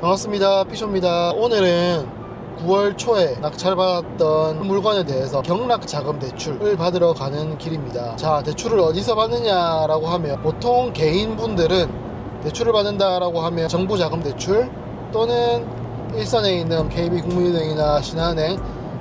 반갑습니다. 피쇼입니다. 오늘은 9월 초에 낙찰받았던 물건에 대해서 경락자금 대출을 받으러 가는 길입니다. 자, 대출을 어디서 받느냐라고 하면 보통 개인분들은 대출을 받는다라고 하면 정부자금 대출 또는 일선에 있는 KB국민은행이나 신한은행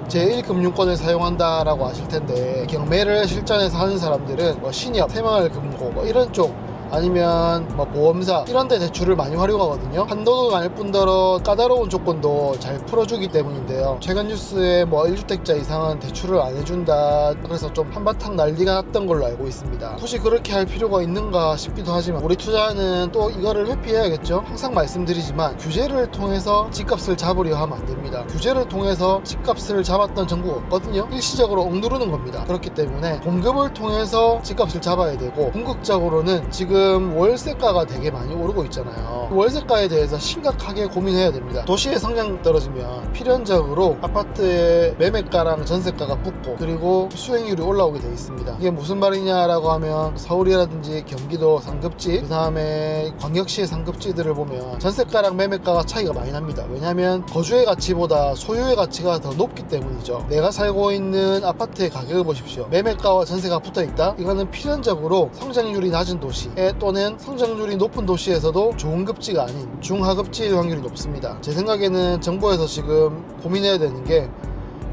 제1금융권을 사용한다라고 아실 텐데, 경매를 실전에서 하는 사람들은 신협, 새마을금고 이런 쪽 아니면 보험사 이런 데 대출을 많이 활용하거든요. 한도도 많을 뿐더러 까다로운 조건도 잘 풀어주기 때문인데요. 최근 뉴스에 1주택자 이상은 대출을 안 해준다, 그래서 좀 한바탕 난리가 났던 걸로 알고 있습니다. 굳이 그렇게 할 필요가 있는가 싶기도 하지만, 우리 투자는 또 이거를 회피해야겠죠. 항상 말씀드리지만 규제를 통해서 집값을 잡으려 하면 안 됩니다. 규제를 통해서 집값을 잡았던 정부가 없거든요. 일시적으로 억누르는 겁니다. 그렇기 때문에 공급을 통해서 집값을 잡아야 되고, 궁극적으로는 지금 월세가가 되게 많이 오르고 있잖아요. 월세가에 대해서 심각하게 고민해야 됩니다. 도시의 성장 떨어지면 필연적으로 아파트의 매매가랑 전세가가 붙고, 그리고 수익률이 올라오게 되어 있습니다. 이게 무슨 말이냐라고 하면, 서울이라든지 경기도 상급지, 그 다음에 광역시의 상급지들을 보면 전세가랑 매매가가 차이가 많이 납니다. 왜냐하면 거주의 가치보다 소유의 가치가 더 높기 때문이죠. 내가 살고 있는 아파트의 가격을 보십시오. 매매가와 전세가 붙어 있다? 이거는 필연적으로 성장률이 낮은 도시에 또는 성장률이 높은 도시에서도 좋은 급지가 아닌 중하급지일 확률이 높습니다. 제 생각에는 정부에서 지금 고민해야 되는 게,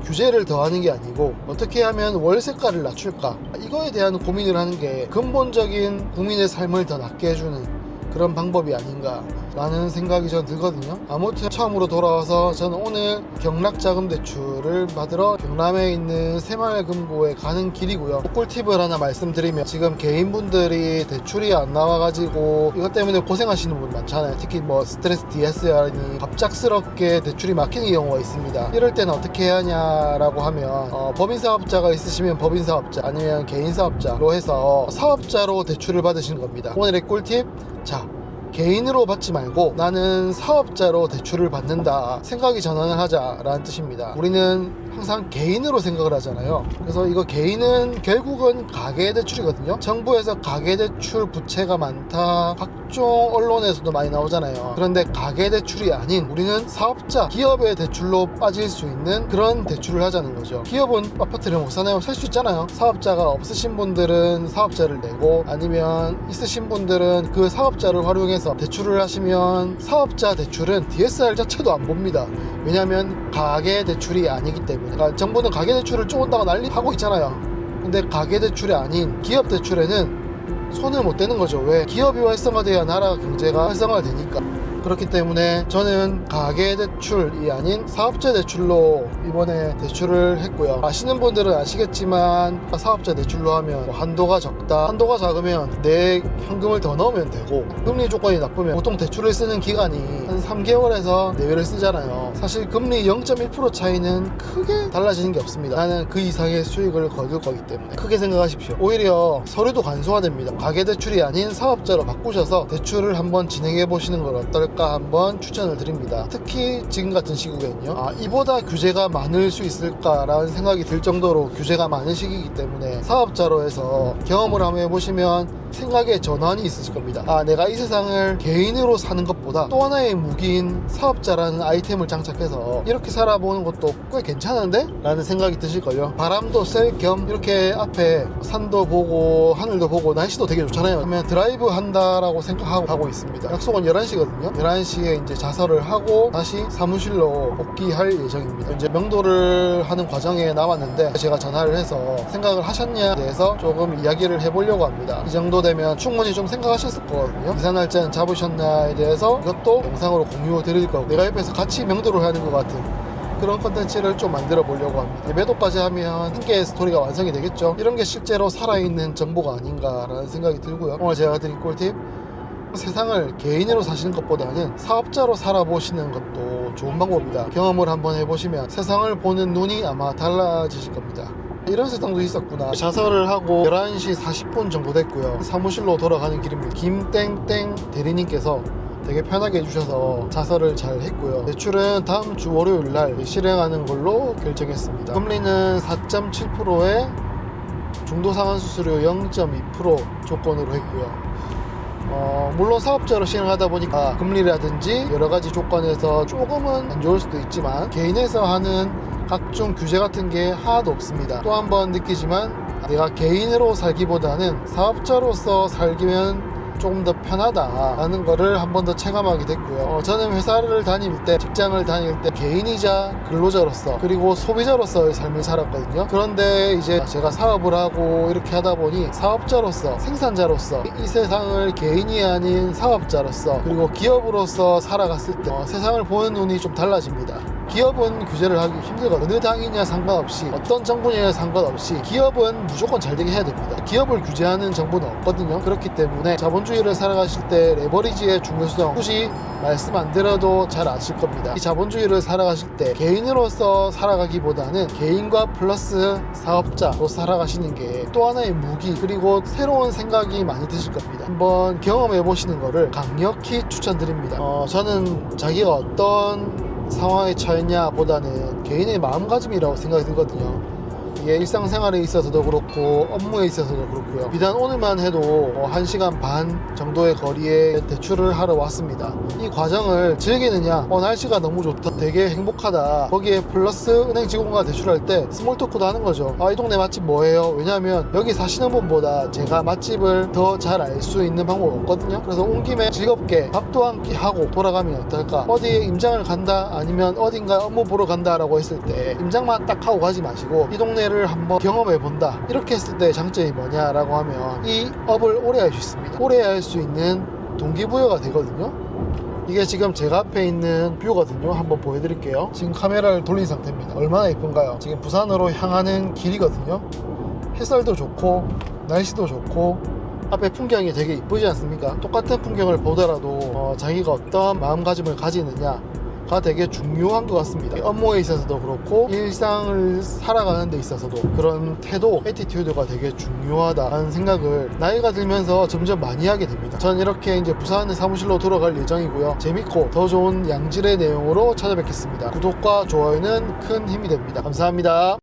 규제를 더하는 게 아니고 어떻게 하면 월세가를 낮출까, 이거에 대한 고민을 하는 게 근본적인 국민의 삶을 더 낫게 해주는 그런 방법이 아닌가 라는 생각이 전 들거든요. 아무튼 처음으로 돌아와서 저는 오늘 경락자금 대출을 받으러 경남에 있는 새마을금고에 가는 길이고요. 꿀팁을 하나 말씀드리면, 지금 개인분들이 대출이 안 나와가지고 이것 때문에 고생하시는 분 많잖아요. 특히 스트레스 DSR이 갑작스럽게 대출이 막히는 경우가 있습니다. 이럴 때는 어떻게 해야 하냐라고 하면, 법인사업자가 있으시면 법인사업자, 아니면 개인사업자로 해서 사업자로 대출을 받으시는 겁니다. 오늘의 꿀팁, 자, 개인으로 받지 말고 나는 사업자로 대출을 받는다 생각이 전환을 하자라는 뜻입니다. 우리는 항상 개인으로 생각을 하잖아요. 그래서 이거 개인은 결국은 가계대출이거든요. 정부에서 가계대출 부채가 많다, 각종 언론에서도 많이 나오잖아요. 그런데 가계대출이 아닌, 우리는 사업자, 기업의 대출로 빠질 수 있는 그런 대출을 하자는 거죠. 기업은 아파트를 못 사나요? 살 수 있잖아요. 사업자가 없으신 분들은 사업자를 내고, 아니면 있으신 분들은 그 사업자를 활용해서 대출을 하시면, 사업자 대출은 DSR 자체도 안 봅니다. 왜냐하면 가계대출이 아니기 때문에. 그러니까 정부는 가계대출을 쪼은다고 난리 하고 있잖아요. 근데 가계대출이 아닌 기업대출에는 손을 못 대는 거죠. 왜? 기업이 활성화돼야 나라 경제가 활성화가 되니까. 그렇기 때문에 저는 가계대출이 아닌 사업자 대출로 이번에 대출을 했고요. 아시는 분들은 아시겠지만, 사업자 대출로 하면 한도가 적다, 한도가 작으면 내 현금을 더 넣으면 되고, 금리 조건이 나쁘면 보통 대출을 쓰는 기간이 한 3개월에서 4개월을 쓰잖아요. 사실 금리 0.1% 차이는 크게 달라지는 게 없습니다. 나는 그 이상의 수익을 거둘 거기 때문에 크게 생각하십시오. 오히려 서류도 간소화됩니다. 가계대출이 아닌 사업자로 바꾸셔서 대출을 한번 진행해 보시는 걸 어떨까 한번 추천을 드립니다. 특히 지금 같은 시국에는요, 이보다 규제가 많을 수 있을까라는 생각이 들 정도로 규제가 많은 시기이기 때문에, 사업자로 해서 경험을 한번 해보시면 생각의 전환이 있으실 겁니다. 내가 이 세상을 개인으로 사는 것보다 또 하나의 무기인 사업자라는 아이템을 장착해서 이렇게 살아보는 것도 꽤 괜찮은데? 라는 생각이 드실걸요. 바람도 쐴 겸 이렇게 앞에 산도 보고 하늘도 보고 날씨도 되게 좋잖아요. 그러면 드라이브 한다라고 생각하고 가고 있습니다. 약속은 11시거든요 11시에 이제 자설을 하고 다시 사무실로 복귀할 예정입니다. 이제 명도를 하는 과정에 남았는데, 제가 전화를 해서 생각을 하셨냐에 대해서 조금 이야기를 해보려고 합니다. 이 정도 되면 충분히 좀 생각하셨을 거거든요. 이사 날짜는 잡으셨나에 대해서 이것도 영상으로 공유 드릴 거고, 내가 옆에서 같이 명도를 하는 것 같은 그런 컨텐츠를 좀 만들어 보려고 합니다. 매도까지 하면 한 개의 스토리가 완성이 되겠죠. 이런 게 실제로 살아있는 정보가 아닌가라는 생각이 들고요. 오늘 제가 드린 꿀팁, 세상을 개인으로 사시는 것보다는 사업자로 살아보시는 것도 좋은 방법입니다. 경험을 한번 해보시면 세상을 보는 눈이 아마 달라지실 겁니다. 이런 세상도 있었구나. 자설을 하고 11시 40분 정도 됐고요. 사무실로 돌아가는 길입니다. 김땡땡 대리님께서 되게 편하게 해주셔서 자설을 잘 했고요. 대출은 다음 주 월요일 날 실행하는 걸로 결정했습니다. 금리는 4.7%에 중도상환 수수료 0.2% 조건으로 했고요. 물론 사업자로 시행하다 보니까 금리라든지 여러 가지 조건에서 조금은 안 좋을 수도 있지만 개인에서 하는 각종 규제 같은 게 하나도 없습니다. 또 한 번 느끼지만 내가 개인으로 살기보다는 사업자로서 살기면 조금 더 편하다라는 거를 한 번 더 체감하게 됐고요. 저는 회사를 다닐 때, 직장을 다닐 때 개인이자 근로자로서 그리고 소비자로서의 삶을 살았거든요. 그런데 이제 제가 사업을 하고 이렇게 하다 보니 사업자로서, 생산자로서 이 세상을 개인이 아닌 사업자로서 그리고 기업으로서 살아갔을 때 세상을 보는 눈이 좀 달라집니다. 기업은 규제를 하기 힘들거든요. 어느 당이냐 상관없이, 어떤 정부냐 상관없이 기업은 무조건 잘 되게 해야 됩니다. 기업을 규제하는 정부는 없거든요. 그렇기 때문에 자본주의를 살아가실 때 레버리지의 중요성 굳이 말씀 안 드려도 잘 아실 겁니다. 이 자본주의를 살아가실 때 개인으로서 살아가기보다는 개인과 플러스 사업자로 살아가시는 게 또 하나의 무기, 그리고 새로운 생각이 많이 드실 겁니다. 한번 경험해 보시는 거를 강력히 추천드립니다. 저는 자기가 어떤 상황에 처했냐 보다는 개인의 마음가짐이라고 생각이 들거든요. 이게 일상생활에 있어서도 그렇고 업무에 있어서도 그렇고요. 비단 오늘만 해도 1시간 반 정도의 거리에 대출을 하러 왔습니다. 이 과정을 즐기느냐, 날씨가 너무 좋다, 되게 행복하다, 거기에 플러스 은행 직원과 대출할 때 스몰 토크도 하는 거죠. 이 동네 맛집 뭐예요? 왜냐하면 여기 사시는 분보다 제가 맛집을 더 잘 알 수 있는 방법이 없거든요. 그래서 온 김에 즐겁게 밥도 한 끼 하고 돌아가면 어떨까? 어디에 임장을 간다, 아니면 어딘가 업무 보러 간다 라고 했을 때 임장만 딱 하고 가지 마시고 이 동네를 한번 경험해 본다, 이렇게 했을 때 장점이 뭐냐라고 하면 이 업을 오래 할 수 있습니다. 오래 할 수 있는 동기부여가 되거든요. 이게 지금 제가 앞에 있는 뷰거든요. 한번 보여드릴게요. 지금 카메라를 돌린 상태입니다. 얼마나 예쁜가요? 지금 부산으로 향하는 길이거든요. 햇살도 좋고 날씨도 좋고 앞에 풍경이 되게 이쁘지 않습니까? 똑같은 풍경을 보더라도 자기가 어떤 마음가짐을 가지느냐 가 되게 중요한 것 같습니다. 업무에 있어서도 그렇고 일상을 살아가는 데 있어서도 그런 태도, 애티튜드가 되게 중요하다는 생각을 나이가 들면서 점점 많이 하게 됩니다. 전 이렇게 이제 부산 사무실로 돌아갈 예정이고요. 재밌고 더 좋은 양질의 내용으로 찾아뵙겠습니다. 구독과 좋아요는 큰 힘이 됩니다. 감사합니다.